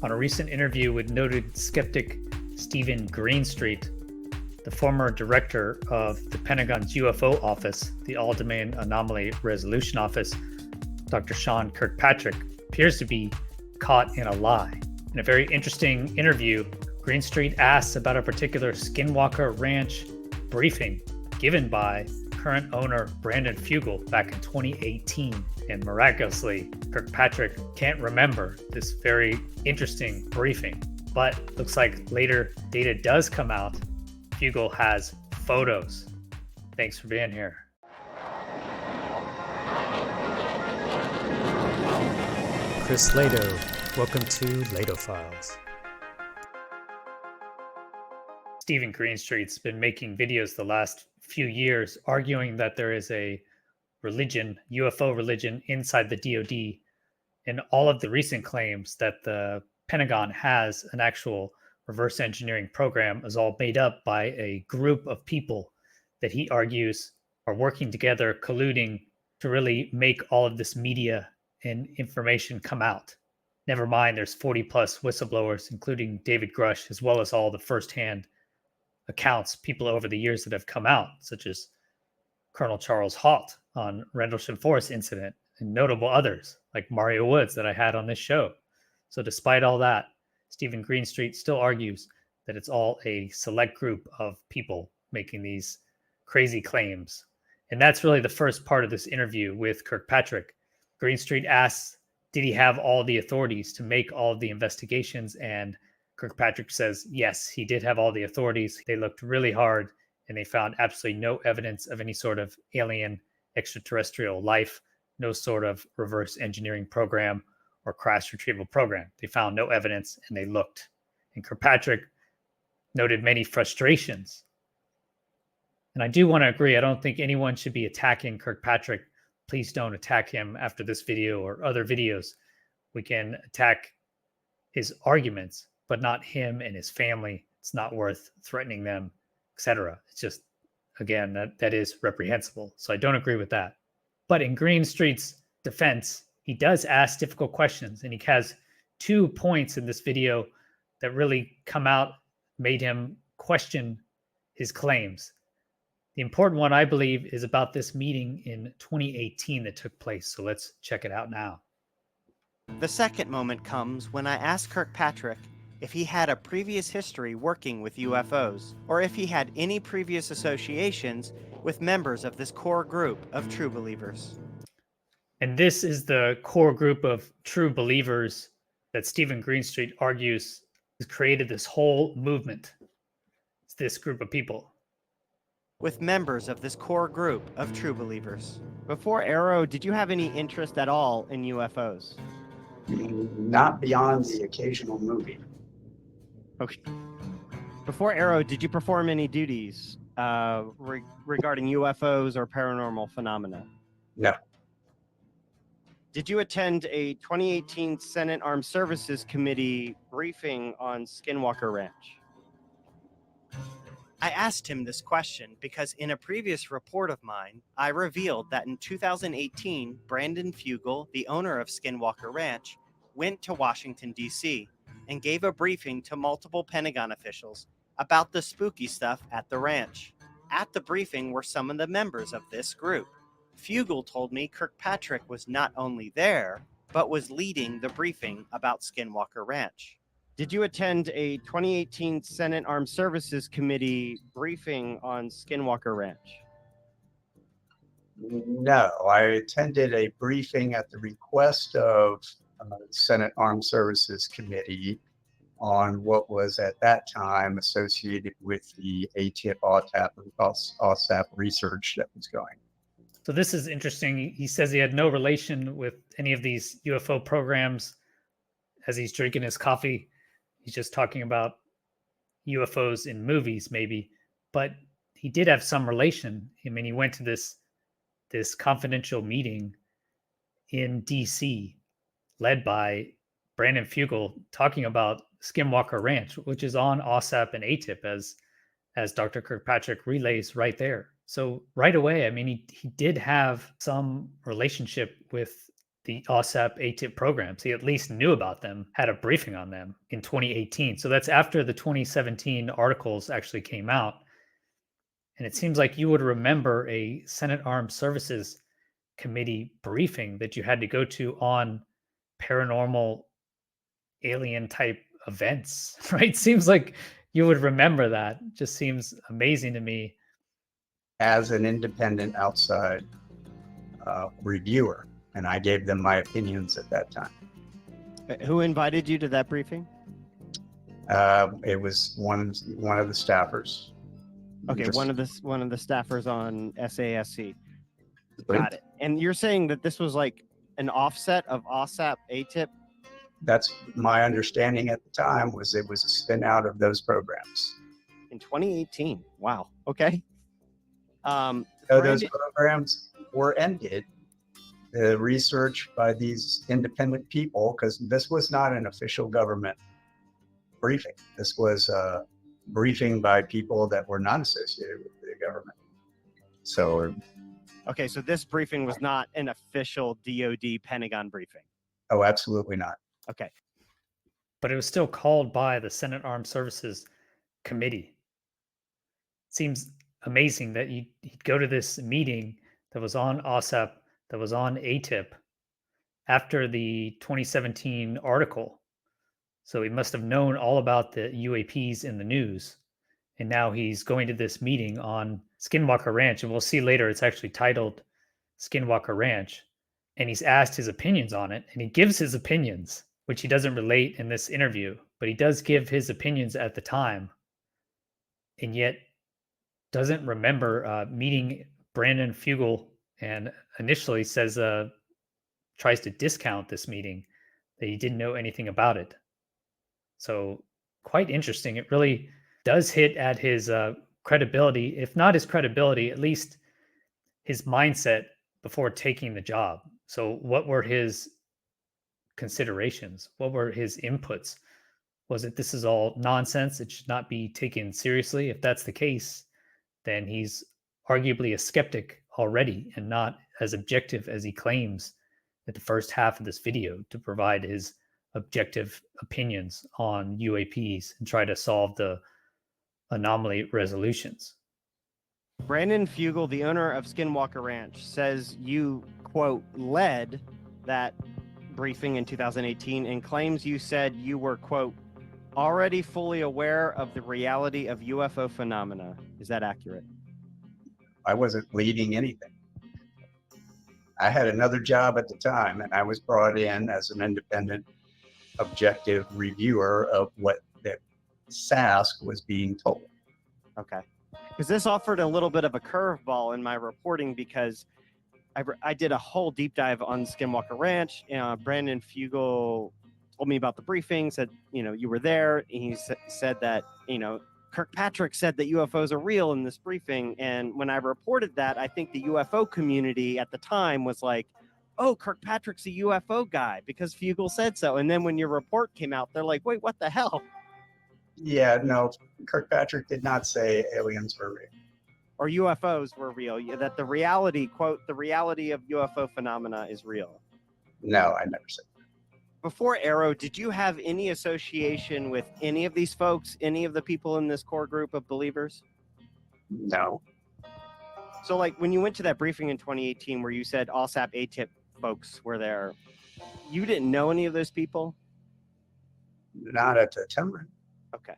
On a recent interview with noted skeptic Stephen Greenstreet, the former director of the Pentagon's UFO office, the All-Domain Anomaly Resolution Office, Dr. Sean Kirkpatrick, appears to be caught in a lie. In a very interesting interview, Greenstreet asks about a particular Skinwalker Ranch briefing given by current owner Brandon Fugal back in 2018. And miraculously, Kirkpatrick can't remember this very interesting briefing. But looks like later data does come out. Fugal has photos. Thanks for being here. Chris Lehto, welcome to LehtoFiles. Stephen Greenstreet's been making videos the last few years arguing that there is a religion, UFO religion, inside the DoD, and all of the recent claims that the Pentagon has an actual reverse engineering program is all made up by a group of people that he argues are working together, colluding to really make all of this media and information come out. Never mind, there's 40 plus whistleblowers, including David Grush, as well as all the firsthand accounts, people over the years that have come out, such as Colonel Charles Halt on Rendlesham Forest incident, and notable others like Mario Woods that I had on this show. So despite all that, Stephen Greenstreet still argues that it's all a select group of people making these crazy claims. And that's really the first part of this interview with Kirkpatrick. Greenstreet asks, did he have all the authorities to make all of the investigations? And Kirkpatrick says, yes, he did have all the authorities. They looked really hard and they found absolutely no evidence of any sort of alien extraterrestrial life, no sort of reverse engineering program or crash retrieval program. They found no evidence and they looked. And Kirkpatrick noted many frustrations. And I do want to agree, I don't think anyone should be attacking Kirkpatrick. Please don't attack him after this video or other videos. We can attack his arguments, but not him and his family. It's not worth threatening them, etc. It's just, again, that is reprehensible. So I don't agree with that. But in Greenstreet's defense, he does ask difficult questions, and he has 2 points in this video that really come out, made him question his claims. The important one, I believe, is about this meeting in 2018 that took place. So let's check it out now. The second moment comes when I asked Kirkpatrick if he had a previous history working with UFOs, or if he had any previous associations with members of this core group of true believers. And this is the core group of true believers that Stephen Greenstreet argues has created this whole movement. It's this group of people. With members of this core group of true believers. Before Arrow, did you have any interest at all in UFOs? Not beyond the occasional movie. Okay. Before Arrow, did you perform any duties regarding UFOs or paranormal phenomena? No. Did you attend a 2018 Senate Armed Services Committee briefing on Skinwalker Ranch? I asked him this question because in a previous report of mine, I revealed that in 2018, Brandon Fugal, the owner of Skinwalker Ranch, went to Washington, D.C. and gave a briefing to multiple Pentagon officials about the spooky stuff at the ranch. At the briefing were some of the members of this group. Fugal told me Kirkpatrick was not only there, but was leading the briefing about Skinwalker Ranch. Did you attend a 2018 Senate Armed Services Committee briefing on Skinwalker Ranch? No, I attended a briefing at the request of Senate Armed Services Committee on what was at that time associated with the ATIP, OSAP research that was going. So this is interesting. He says he had no relation with any of these UFO programs as he's drinking his coffee. He's just talking about UFOs in movies, maybe, but he did have some relation. I mean, he went to this confidential meeting in DC led by Brandon Fugal talking about Skinwalker Ranch, which is on OSAP and ATIP as Dr. Kirkpatrick relays right there. So right away, I mean, he did have some relationship with the OSAP ATIP programs. He at least knew about them, had a briefing on them in 2018. So that's after the 2017 articles actually came out. And it seems like you would remember a Senate Armed Services Committee briefing that you had to go to on paranormal alien type events, right? Seems like you would remember that. Just seems amazing to me. As an independent outside reviewer, and I gave them my opinions at that time. Who invited you to that briefing? It was one of the staffers. Okay, Just- one of the staffers on SASC. Right. Got it. And you're saying that this was like an offset of OSAP ATIP? That's my understanding at the time. Was it was a spin out of those programs. In 2018. Wow. Okay. So those Brandon- programs were ended. The research by these independent people, because this was not an official government briefing. This was a briefing by people that were not associated with the government. So, Okay, so this briefing was not an official DoD Pentagon briefing. oh, absolutely not. Okay. But it was still called by the Senate Armed Services Committee. Seems amazing that he'd go to this meeting that was on OSAP, that was on ATIP after the 2017 article. So he must have known all about the UAPs in the news. And now he's going to this meeting on Skinwalker Ranch. And we'll see later, it's actually titled Skinwalker Ranch. And he's asked his opinions on it. And he gives his opinions, which he doesn't relate in this interview, but he does give his opinions at the time. And yet doesn't remember meeting Brandon Fugel, and initially says, tries to discount this meeting, that he didn't know anything about it. So quite interesting. It really does hit at his credibility, if not his credibility, at least his mindset before taking the job. So what were his considerations? What were his inputs? Was it, this is all nonsense, it should not be taken seriously? If that's the case, then he's arguably a skeptic already and not as objective as he claims at the first half of this video to provide his objective opinions on UAPs and try to solve the anomaly resolutions. Brandon Fugel, the owner of Skinwalker Ranch, says you, quote, led that briefing in 2018 and claims you said you were, quote, already fully aware of the reality of UFO phenomena. Is that accurate? I wasn't leading anything. I had another job at the time, and I was brought in as an independent, objective reviewer of what the SASC was being told. Okay. Because this offered a little bit of a curveball in my reporting, because I did a whole deep dive on Skinwalker Ranch. Brandon Fugel told me about the briefing, said, you were there. And he said that, Kirkpatrick said that UFOs are real in this briefing. And when I reported that, I think the UFO community at the time was like, oh, Kirkpatrick's a UFO guy because Fugel said so. And then when your report came out, they're like, wait, what the hell? Yeah, no, Kirkpatrick did not say aliens were real. Or UFOs were real, that the reality, quote, the reality of UFO phenomena is real. No, I never said that. Before Arrow, did you have any association with any of these folks, any of the people in this core group of believers? No. So like when you went to that briefing in 2018 where you said OSAP ATIP folks were there, you didn't know any of those people? Not at the time. Okay.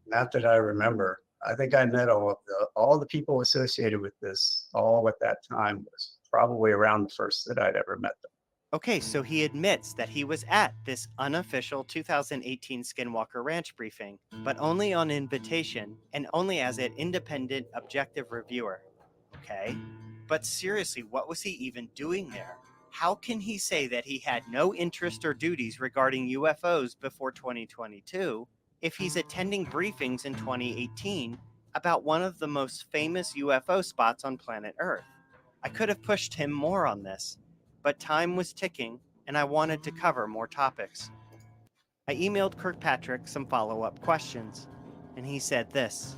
Not that I remember. I think I met all the people associated with this all at that time. Was probably around the first that I'd ever met them. Okay, so he admits that he was at this unofficial 2018 Skinwalker Ranch briefing, but only on invitation and only as an independent, objective reviewer. Okay, but seriously, what was he even doing there? How can he say that he had no interest or duties regarding UFOs before 2022 if he's attending briefings in 2018 about one of the most famous UFO spots on planet Earth? I could have pushed him more on this, but time was ticking and I wanted to cover more topics. I emailed Kirkpatrick some follow-up questions, and he said this: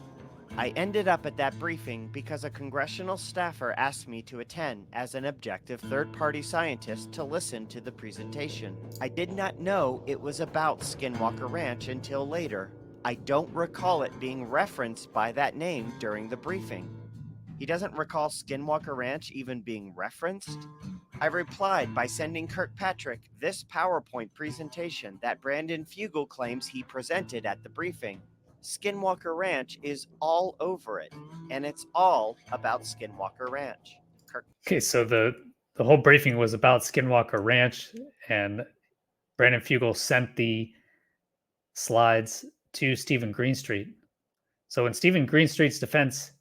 I ended up at that briefing because a congressional staffer asked me to attend as an objective third-party scientist to listen to the presentation. I did not know it was about Skinwalker Ranch until later. I don't recall it being referenced by that name during the briefing. He doesn't recall Skinwalker Ranch even being referenced? I replied by sending Kirkpatrick this PowerPoint presentation that Brandon Fugel claims he presented at the briefing. Skinwalker Ranch is all over it, and it's all about Skinwalker Ranch. Okay, so the whole briefing was about Skinwalker Ranch, and Brandon Fugel sent the slides to Stephen Greenstreet. So in Stephen Greenstreet's defense,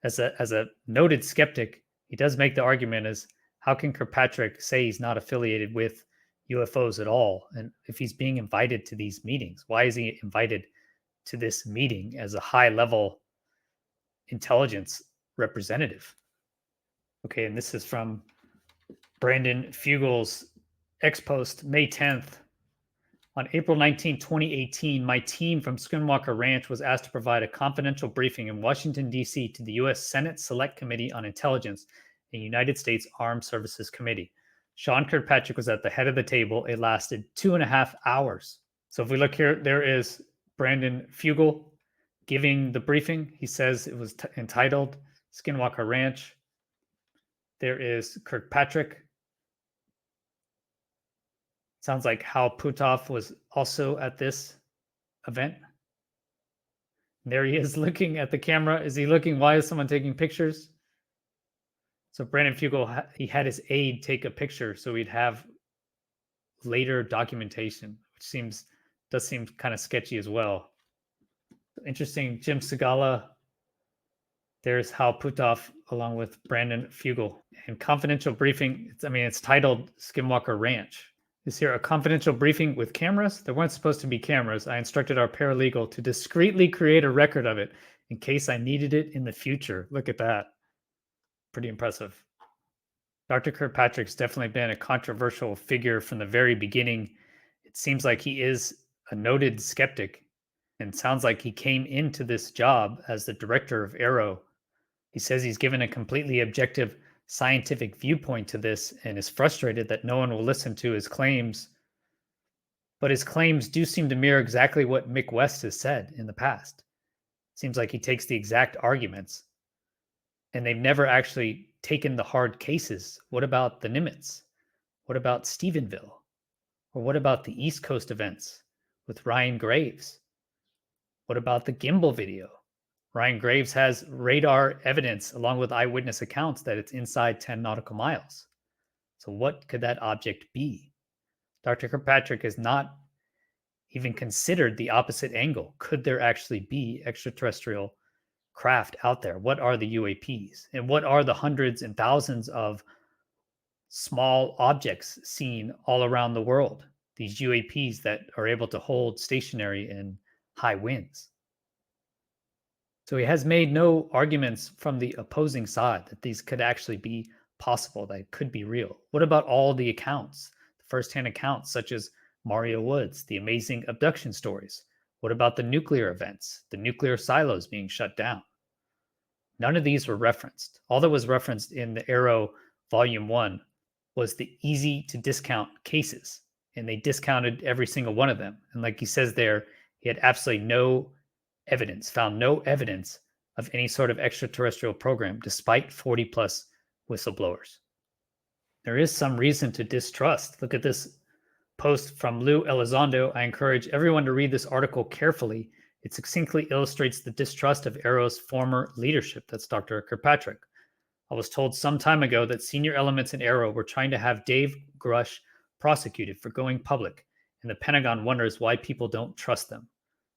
as a noted skeptic, he does make the argument as how can Kirkpatrick say he's not affiliated with UFOs at all? And if he's being invited to these meetings, why is he invited to this meeting as a high-level intelligence representative? Okay, and this is from Brandon Fugel's ex-post, May 10th. On April 19, 2018, my team from Skinwalker Ranch was asked to provide a confidential briefing in Washington, D.C. to the U.S. Senate Select Committee on Intelligence and United States Armed Services Committee. Sean Kirkpatrick was at the head of the table. It lasted 2.5 hours. So if we look here, there is Brandon Fugel giving the briefing. He says it was entitled Skinwalker Ranch. There is Kirkpatrick. Sounds like Hal Puthoff was also at this event. There he is looking at the camera. Is he looking? Why is someone taking pictures? So Brandon Fugel, he had his aide take a picture so we'd have later documentation, which does seem kind of sketchy as well. Interesting, Jim Segala. There's Hal Puthoff along with Brandon Fugel. And confidential briefing, it's titled Skinwalker Ranch. Is here a confidential briefing with cameras? There weren't supposed to be cameras. I instructed our paralegal to discreetly create a record of it in case I needed it in the future. Look at that. Pretty impressive. Dr. Kirkpatrick's definitely been a controversial figure from the very beginning. It seems like he is a noted skeptic and sounds like he came into this job as the director of AARO. He says he's given a completely objective scientific viewpoint to this and is frustrated that no one will listen to his claims. But his claims do seem to mirror exactly what Mick West has said in the past. Seems like he takes the exact arguments, and they've never actually taken the hard cases. What about the Nimitz? What about Stephenville? Or what about the East Coast events with Ryan Graves? What about the gimbal video? Ryan Graves has radar evidence along with eyewitness accounts that it's inside 10 nautical miles. So what could that object be? Dr. Kirkpatrick has not even considered the opposite angle. Could there actually be extraterrestrial craft out there? What are the UAPs? And what are the hundreds and thousands of small objects seen all around the world? These UAPs that are able to hold stationary in high winds. So he has made no arguments from the opposing side that these could actually be possible, that could be real. What about all the accounts, the firsthand accounts such as Mario Woods, the amazing abduction stories? What about the nuclear events, the nuclear silos being shut down? None of these were referenced. All that was referenced in the AARO Volume 1 was the easy to discount cases, and they discounted every single one of them. And like he says there, he had absolutely found no evidence of any sort of extraterrestrial program, despite 40 plus whistleblowers. There is some reason to distrust. Look at this post from Lou Elizondo. I encourage everyone to read this article carefully. It succinctly illustrates the distrust of AARO's former leadership. That's Dr. Kirkpatrick. I was told some time ago that senior elements in AARO were trying to have Dave Grush prosecuted for going public, and the Pentagon wonders why people don't trust them.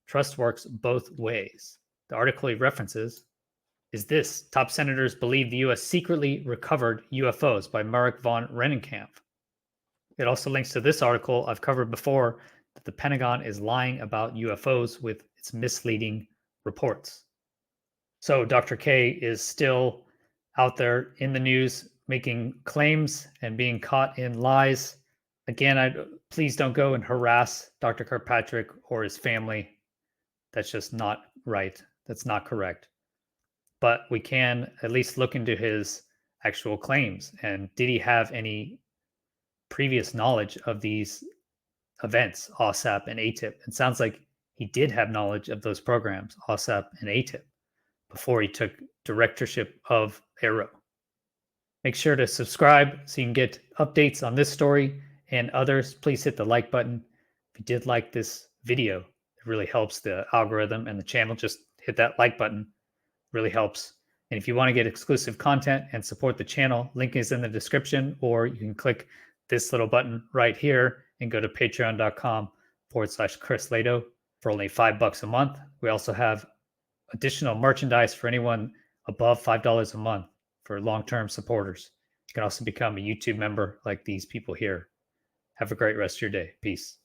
Trust works both ways. The article he references is this: top senators believe the U.S. secretly recovered UFOs by Marek von Rennenkamp. It also links to this article I've covered before, that the Pentagon is lying about UFOs with its misleading reports. So Dr. K is still out there in the news making claims and being caught in lies. Again, please don't go and harass Dr. Kirkpatrick or his family. That's just not right. That's not correct. but we can at least look into his actual claims. And did he have any previous knowledge of these events, OSAP and ATIP? It sounds like he did have knowledge of those programs, OSAP and ATIP, before he took directorship of Aero. Make sure to subscribe so you can get updates on this story and others. Please hit the like button. If you did like this video, it really helps the algorithm and the channel. Just hit that like button. It really helps. And if you want to get exclusive content and support the channel, link is in the description, or you can click this little button right here and go to patreon.com/Chris Lehto for only $5 a month. We also have additional merchandise for anyone above $5 a month for long-term supporters. You can also become a YouTube member like these people here. Have a great rest of your day. Peace.